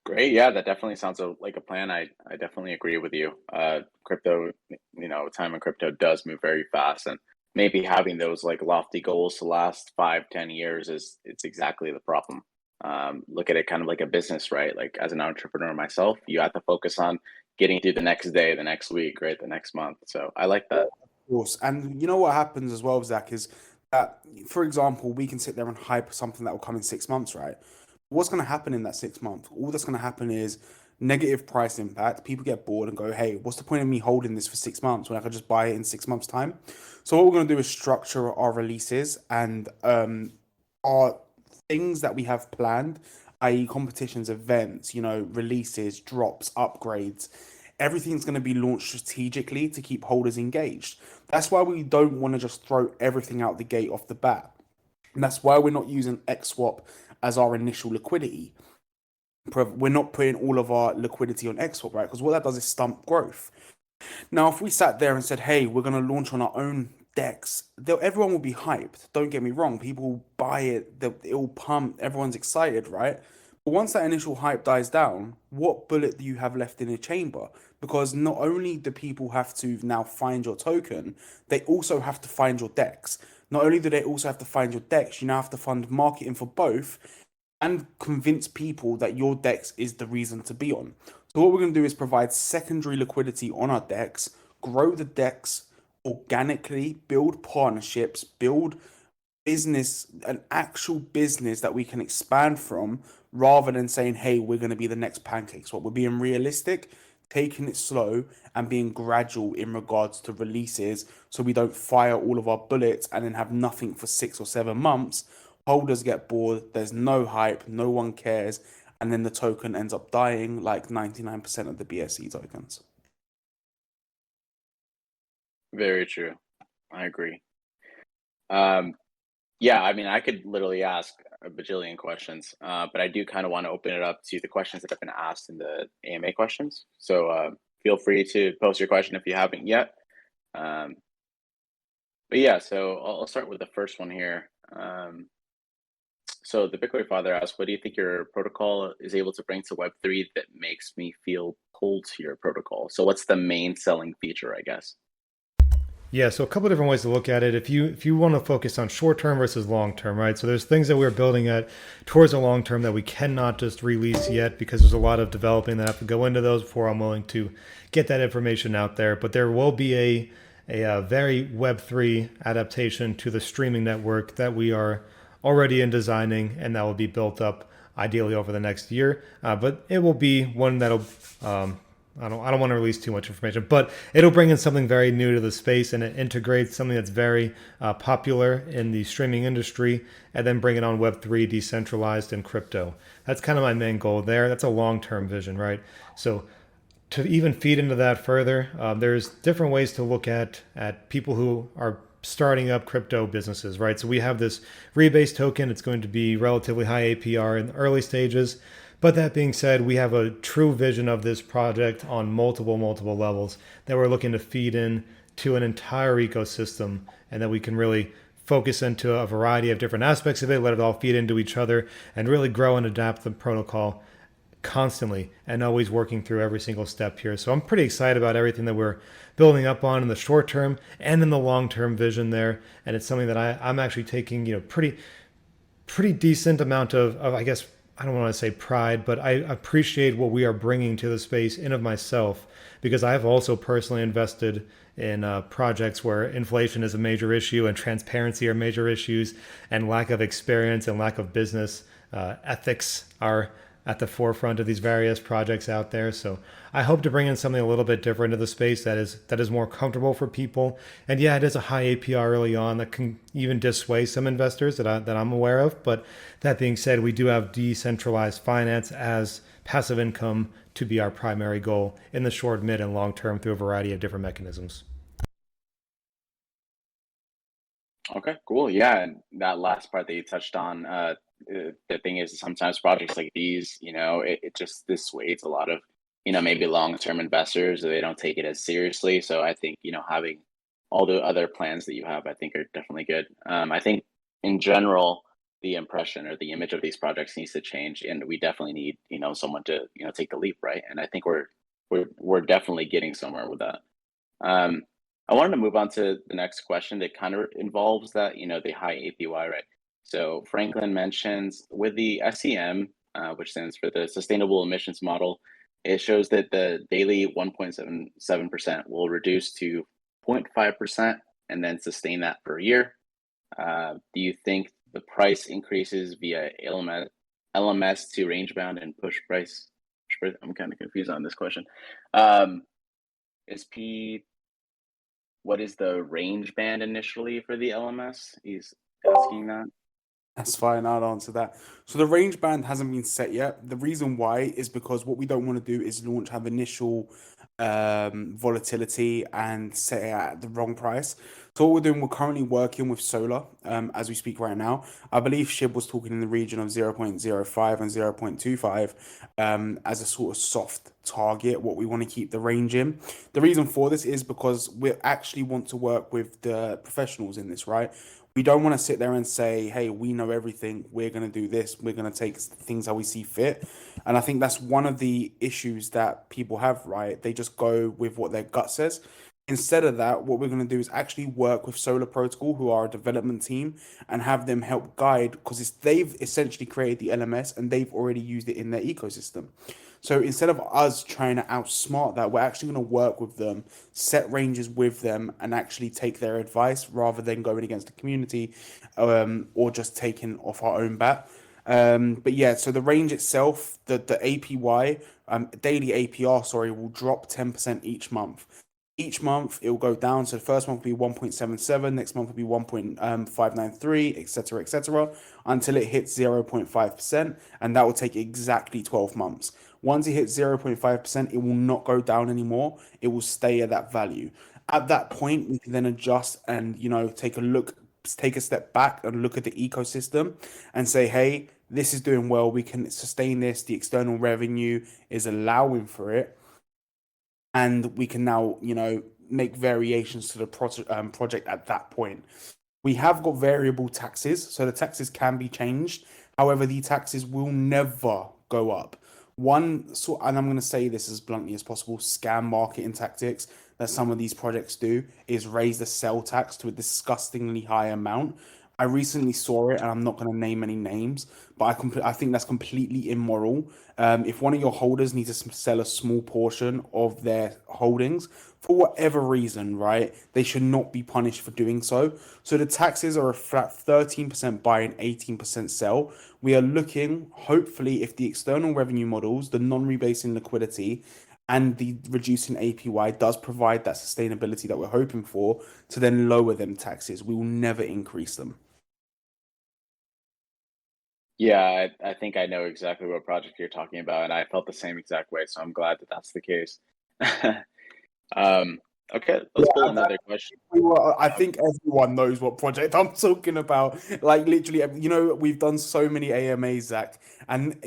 Great. Yeah, that definitely sounds like a plan. I definitely agree with you. Crypto, time in crypto does move very fast, and maybe having those like lofty goals to last 5, 10 years it's exactly the problem. Look at it kind of like a business, right? Like as an entrepreneur myself, you have to focus on getting through the next day, the next week, right, the next month. So I like that. Of course. And you know what happens as well, Zach, is that, for example, we can sit there and hype something that will come in 6 months, right? What's going to happen in that 6 month? All that's going to happen is negative price impact. People get bored and go, hey, what's the point of me holding this for 6 months when I could just buy it in 6 months' time? So what we're going to do is structure our releases and our things that we have planned, i.e., competitions, events, releases, drops, upgrades. Everything's going to be launched strategically to keep holders engaged. That's why we don't want to just throw everything out the gate off the bat. And that's why we're not using XSwap as our initial liquidity. We're not putting all of our liquidity on XSwap, right? Because what that does is stump growth. Now, if we sat there and said, hey, we're going to launch on our own decks, everyone will be hyped. Don't get me wrong. People will buy it, it'll pump, everyone's excited, right? But once that initial hype dies down, what bullet do you have left in the chamber? Because not only do people have to now find your token, they also have to find your decks. Not only do they also have to find your decks, you now have to fund marketing for both and convince people that your DEX is the reason to be on. So what we're going to do is provide secondary liquidity on our DEX, grow the DEX organically, build partnerships, build business, an actual business that we can expand from, rather than saying, hey, we're going to be the next pancakes. What we're being realistic, taking it slow, and being gradual in regards to releases, so we don't fire all of our bullets and then have nothing for 6 or 7 months. Holders get bored, there's no hype, no one cares, and then the token ends up dying like 99% of the BSC tokens. Very true. I agree. Yeah, I mean, I could literally ask a bajillion questions, but I do kind of want to open it up to the questions that have been asked in the AMA questions. So feel free to post your question if you haven't yet. But yeah, so I'll start with the first one here. So the Bitcoin father asked, what do you think your protocol is able to bring to Web3 that makes me feel pulled to your protocol? So what's the main selling feature, I guess? Yeah, so a couple of different ways to look at it. If you want to focus on short term versus long term, right? So there's things that we're building at towards the long term that we cannot just release yet because there's a lot of developing that have to go into those before I'm willing to get that information out there. But there will be a very Web3 adaptation to the streaming network that we are already in designing, and that will be built up ideally over the next year. But it will be one that'll I don't want to release too much information, but it'll bring in something very new to the space, and it integrates something that's very popular in the streaming industry, and then bring it on Web3, decentralized, and crypto. That's kind of my main goal there. That's a long-term vision, right? So to even feed into that further, there's different ways to look at people who are starting up crypto businesses, right? So we have this rebase token. It's going to be relatively high APR in the early stages. But that being said, we have a true vision of this project on multiple levels that we're looking to feed in to an entire ecosystem, and that we can really focus into a variety of different aspects of it, let it all feed into each other, and really grow and adapt the protocol constantly and always working through every single step here. So I'm pretty excited about everything that we're building up on in the short term and in the long term vision there. And it's something that I'm actually taking, pretty decent amount of, I guess, I don't want to say pride, but I appreciate what we are bringing to the space in of myself, because I've also personally invested in projects where inflation is a major issue and transparency are major issues, and lack of experience and lack of business ethics are at the forefront of these various projects out there. So I hope to bring in something a little bit different to the space that is more comfortable for people. And yeah, it is a high APR early on that can even dissuade some investors that I'm aware of. But that being said, we do have decentralized finance as passive income to be our primary goal in the short, mid, and long term through a variety of different mechanisms. Okay, cool. Yeah, and that last part that you touched on, the thing is sometimes projects like these, it just dissuades a lot of, maybe long-term investors. They don't take it as seriously. So I think, having all the other plans that you have, I think are definitely good. I think in general, the impression or the image of these projects needs to change, and we definitely need, someone to, take the leap, right? And I think we're definitely getting somewhere with that. Um, I wanted to move on to the next question that kind of involves that, the high APY, right? So Franklin mentions with the SEM, which stands for the Sustainable Emissions Model, it shows that the daily 1.77% will reduce to 0.5% and then sustain that for a year. Do you think the price increases via LMS to range bound and push price? I'm kind of confused on this question. Um, is P What is the range band initially for the LMS? He's asking that. That's fine. I'll answer that. So the range band hasn't been set yet. The reason why is because what we don't want to do is launch have initial volatility and set it at the wrong price. So what we're doing, we're currently working with solar as we speak right now. I believe Shib was talking in the region of 0.05 and 0.25 as a sort of soft target, what we want to keep the range in. The reason for this is because we actually want to work with the professionals in this, right? We don't want to sit there and say, hey, we know everything. We're going to do this. We're going to take things how we see fit. And I think that's one of the issues that people have, right? They just go with what their gut says. Instead of that, what we're going to do is actually work with Solar Protocol, who are a development team, and have them help guide because they've essentially created the LMS and they've already used it in their ecosystem. So instead of us trying to outsmart that, we're actually going to work with them, set ranges with them, and actually take their advice rather than going against the community or just taking off our own bat. But yeah, so the range itself, the APY, daily APR, sorry, will drop 10% each month. Each month it will go down. So the first month will be 1.77, next month will be 1.593, etc., until it hits 0.5%, and that will take exactly 12 months. Once it hits 0.5%, it will not go down anymore. It will stay at that value. At that point, we can then adjust and take a look, take a step back and look at the ecosystem and say, hey, this is doing well. We can sustain this. The external revenue is allowing for it, and we can now, make variations to the project at that point. We have got variable taxes, so the taxes can be changed. However, the taxes will never go up. One sort, and I'm going to say this as bluntly as possible, scam marketing tactics that some of these projects do is raise the sell tax to a disgustingly high amount. I recently saw it, and I'm not going to name any names, but I think that's completely immoral. If one of your holders needs to sell a small portion of their holdings for whatever reason, right, they should not be punished for doing so. So the taxes are a flat 13% buy and 18% sell. We are looking, hopefully, if the external revenue models, the non-rebasing liquidity, and the reducing APY does provide that sustainability that we're hoping for, to then lower them taxes. We will never increase them. Yeah, I think I know exactly what project you're talking about, and I felt the same exact way. So I'm glad that that's the case. um, okay, let's pull Yeah, another question. I think everyone knows what project I'm talking about. Like literally, we've done so many AMAs, Zach, and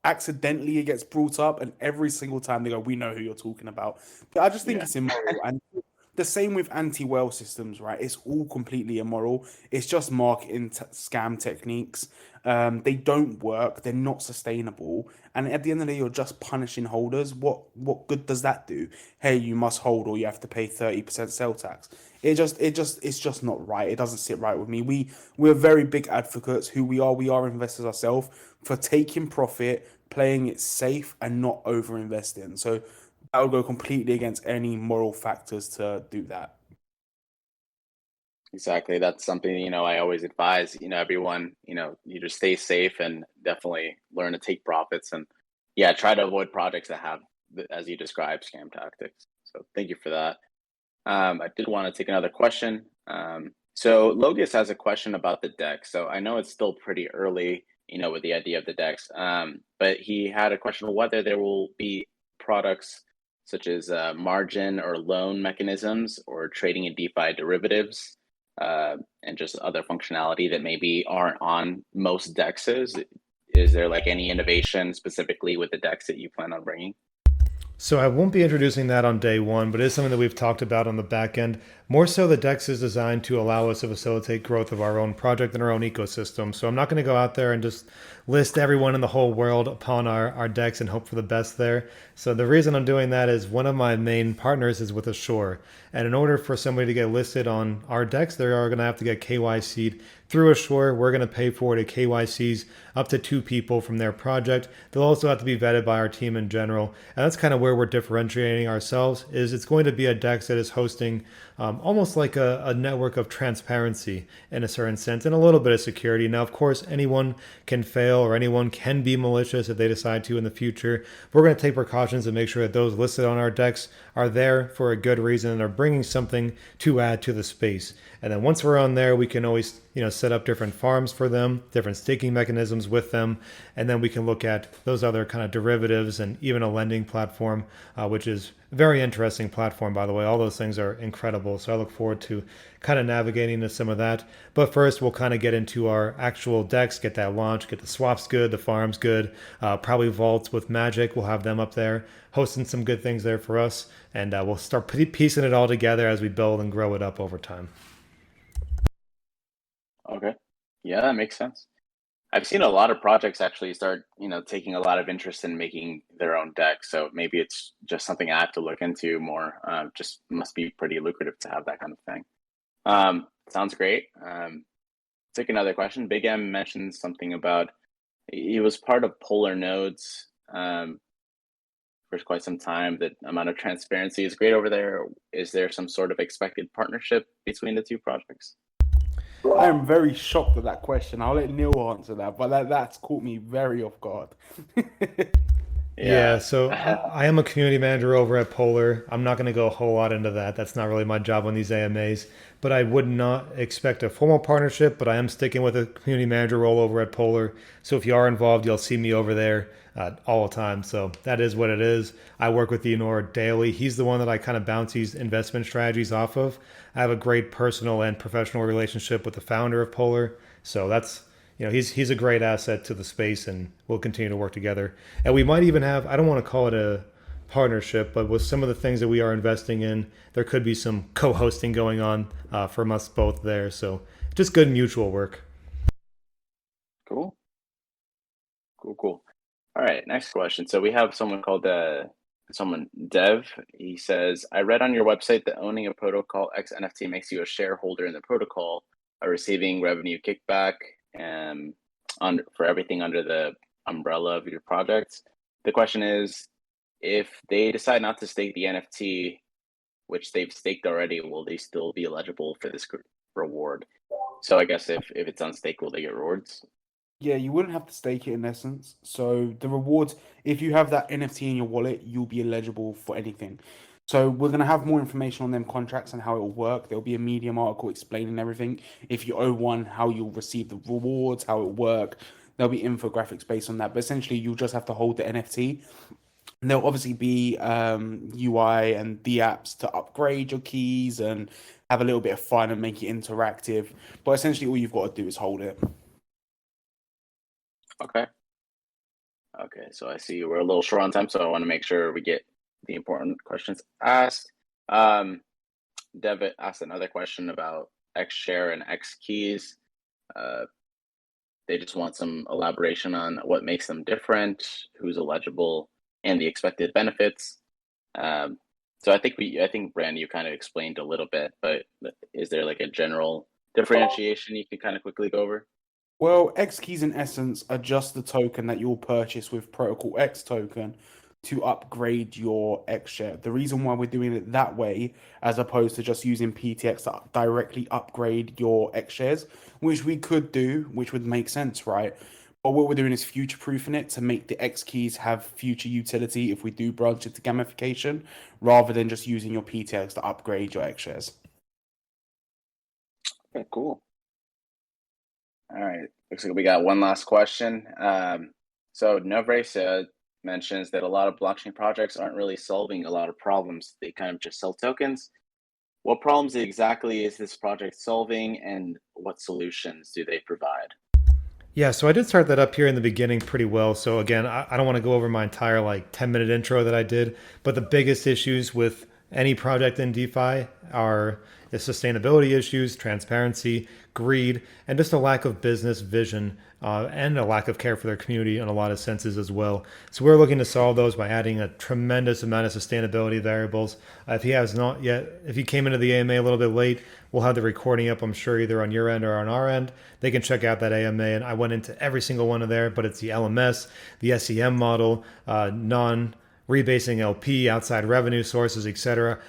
accidentally it gets brought up, and every single time they go, "We know who you're talking about." But I just think Yeah, it's immoral, and the same with anti-whale systems, right? It's all completely immoral. It's just marketing scam techniques. They don't work. They're not sustainable. And at the end of the day, you're just punishing holders. What good does that do? Hey, you must hold, or you have to pay 30% sell tax. It's just not right. It doesn't sit right with me. We're very big advocates. Who we are. We are investors ourselves for taking profit, playing it safe, and not over investing. So that would go completely against any moral factors to do that. exactly. That's something, I always advise, everyone, you just stay safe and definitely learn to take profits and yeah, try to avoid projects that have, as you described, scam tactics. So thank you for that. I did want to take another question. So Logus has a question about the deck. So I know it's still pretty early, with the idea of the decks. But he had a question of whether there will be products such as margin or loan mechanisms or trading in DeFi derivatives, and just other functionality that maybe aren't on most dexes. Is there like any innovation specifically with the dex that you plan on bringing? So I won't be introducing that on day one, but it is something that we've talked about on the back end. More so, the DEX is designed to allow us to facilitate growth of our own project and our own ecosystem. So I'm not going to go out there and just list everyone in the whole world upon our DEX and hope for the best there. So the reason I'm doing that is one of my main partners is with Assure. And in order for somebody to get listed on our DEX, they are going to have to get KYC'd through Assure. We're going to pay for it at KYCs up to 2 people from their project. They'll also have to be vetted by our team in general. And that's kind of where we're differentiating ourselves, is it's going to be a DEX that is hosting almost like a network of transparency in a certain sense and a little bit of security. Now, of course, anyone can fail or anyone can be malicious if they decide to in the future. We're going to take precautions and make sure that those listed on our DEX are there for a good reason and are bringing something to add to the space. And then once we're on there, we can always set up different farms for them, different staking mechanisms with them, and then we can look at those other kind of derivatives and even a lending platform, which is a very interesting platform, by the way. All those things are incredible. So I look forward to kind of navigating into some of that. But first, we'll kind of get into our actual decks, get that launch, get the swaps good, the farms good, probably vaults with Magic. We'll have them up there hosting some good things there for us. And we'll start piecing it all together as we build and grow it up over time. Okay. Yeah, that makes sense. I've seen a lot of projects actually start, taking a lot of interest in making their own deck. So maybe it's just something I have to look into more. Just must be pretty lucrative to have that kind of thing. Sounds great. Take another question. Big M mentioned something about he was part of Polar Nodes for quite some time. The amount of transparency is great over there. Is there some sort of expected partnership between the two projects? I am very shocked at that question. I'll let Neil answer that, but that's caught me very off guard. Yeah, Yeah. so I am a community manager over at Polar. I'm not going to go a whole lot into that. That's not really my job on these AMAs. But I would not expect a formal partnership, but I am sticking with a community manager role over at Polar. So if you are involved, you'll see me over there all the time. So that is what it is. I work with Theonor daily. He's the one that I kind of bounce these investment strategies off of. I have a great personal and professional relationship with the founder of Polar. So that's he's a great asset to the space, and we'll continue to work together. And we might even have, I don't want to call it a partnership, but with some of the things that we are investing in, there could be some co-hosting going on from us both there. So just good mutual work. Cool. Cool. All right, next question. So we have someone called Dev. He says, I read on your website that owning a Protocol X NFT makes you a shareholder in the protocol by receiving revenue kickback for everything under the umbrella of your project. The question is, if they decide not to stake the NFT, which they've staked already, will they still be eligible for this reward? So I guess if it's unstaked, will they get rewards? Yeah, you wouldn't have to stake it in essence. So the rewards, if you have that NFT in your wallet, you'll be eligible for anything. So we're going to have more information on them contracts and how it will work. There'll be a Medium article explaining everything. If you owe one, how you'll receive the rewards, how it will work. There'll be infographics based on that. But essentially, you'll just have to hold the NFT. And there'll obviously be UI and the apps to upgrade your keys and have a little bit of fun and make it interactive. But essentially, all you've got to do is hold it. Okay. So I see we're a little short on time, so I want to make sure we get the important questions asked. Devitt asked another question about X share and X keys. They just want some elaboration on what makes them different, who's eligible, and the expected benefits. So I think Brand, you kind of explained a little bit, but is there like a general differentiation you can kind of quickly go over? Well, X keys in essence are just the token that you'll purchase with Protocol X token to upgrade your X share. The reason why we're doing it that way, as opposed to just using PTX to directly upgrade your X shares, which we could do, which would make sense, right? But what we're doing is future proofing it to make the X keys have future utility if we do branch into gamification, rather than just using your PTX to upgrade your X shares. Okay, cool. All right, looks like we got one last question. So Novresa mentions that a lot of blockchain projects aren't really solving a lot of problems. They kind of just sell tokens. What problems exactly is this project solving, and what solutions do they provide? Yeah, so I did start that up here in the beginning pretty well. So again, I don't want to go over my entire 10-minute intro that I did, but the biggest issues with any project in DeFi are the sustainability issues, transparency, greed, and just a lack of business vision and a lack of care for their community in a lot of senses as well. So we're looking to solve those by adding a tremendous amount of sustainability variables. If he has not yet, if he came into the AMA a little bit late, we'll have the recording up, I'm sure, either on your end or on our end. They can check out that AMA, and I went into every single one of there, but it's the LMS, the SEM model, rebasing LP, outside revenue sources, etc.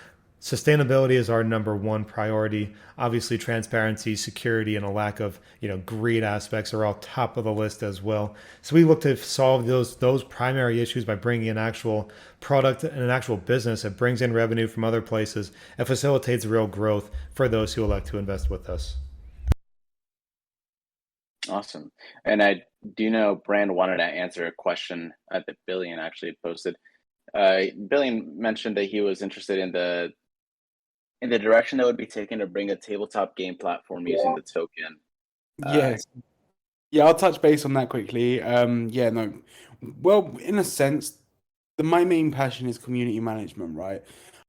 Sustainability is our number one priority. Obviously, transparency, security, and a lack of greed aspects are all top of the list as well. So we look to solve those primary issues by bringing an actual product and an actual business that brings in revenue from other places and facilitates real growth for those who elect to invest with us. Awesome. And I do know Brand wanted to answer a question that Billion actually posted. Billion mentioned that he was interested in the direction that would be taken to bring a tabletop game platform using the token. Yes. Yeah, I'll touch base on that quickly. Yeah, no. Well, in a sense, my main passion is community management, right?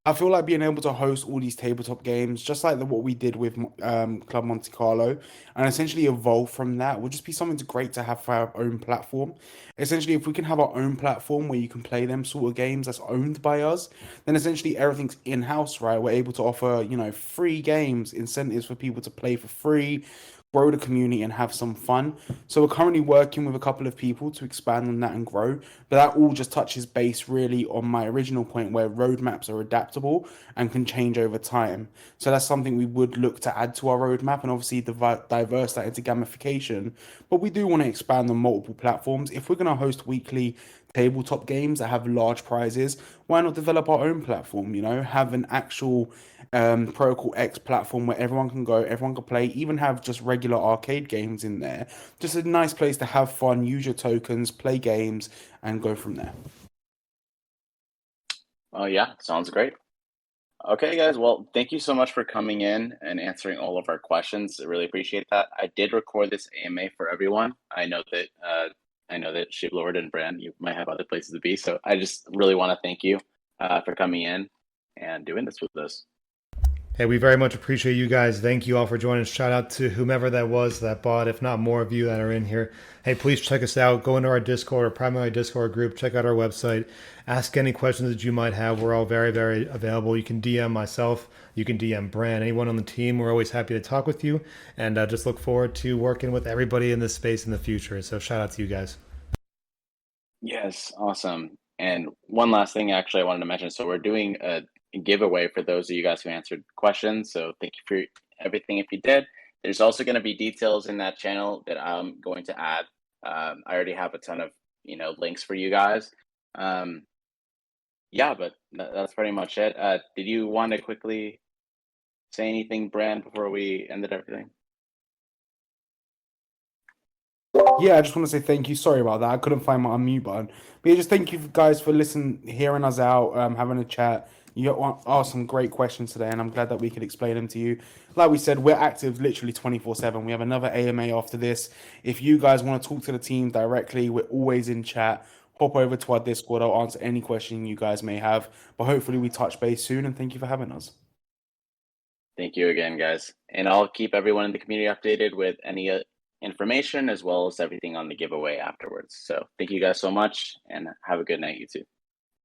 I feel like being able to host all these tabletop games, just like what we did with Club Monte Carlo, and essentially evolve from that, would just be something great to have for our own platform. Essentially, if we can have our own platform where you can play them sort of games that's owned by us, then essentially everything's in-house, right? We're able to offer, free games, incentives for people to play for free, grow the community and have some fun. So we're currently working with a couple of people to expand on that and grow. But that all just touches base really on my original point where roadmaps are adaptable and can change over time. So that's something we would look to add to our roadmap and obviously diverse that into gamification. But we do want to expand on multiple platforms. If we're going to host weekly tabletop games that have large prizes, why not develop our own platform? Have an actual ProtocolX platform where everyone can go, everyone can play, even have just regular arcade games in there. Just a nice place to have fun, use your tokens, play games, and go from there. Oh yeah, sounds great. Okay, guys. Well, thank you so much for coming in and answering all of our questions. I really appreciate that. I did record this AMA for everyone. I know that Shiblord and Brand, you might have other places to be. So I just really want to thank you for coming in and doing this with us. Hey, we very much appreciate you guys. Thank you all for joining. Shout out to whomever that was that bought, if not more of you that are in here. Hey, please check us out. Go into our Discord, our primary Discord group. Check out our website. Ask any questions that you might have. We're all very, very available. You can DM myself. You can DM Brand. Anyone on the team. We're always happy to talk with you. And just look forward to working with everybody in this space in the future. So shout out to you guys. Yes, awesome. And one last thing, actually, I wanted to mention. So we're doing a giveaway for those of you guys who answered questions. So thank you for everything if you did. There's also going to be details in that channel that I'm going to add. I already have a ton of links for you guys. Yeah, but that's pretty much it. Did you want to quickly say anything, Brand, before we ended everything? Yeah, I just want to say thank you. Sorry about that. I couldn't find my unmute button. But yeah, just thank you guys for listening, hearing us out, having a chat. You asked some great questions today, and I'm glad that we could explain them to you. Like we said, we're active literally 24/7. We have another AMA after this. If you guys want to talk to the team directly, we're always in chat. Hop over to our Discord. I'll answer any question you guys may have. But hopefully, we touch base soon, and thank you for having us. Thank you again, guys. And I'll keep everyone in the community updated with any information as well as everything on the giveaway afterwards. So thank you guys so much and have a good night, you too.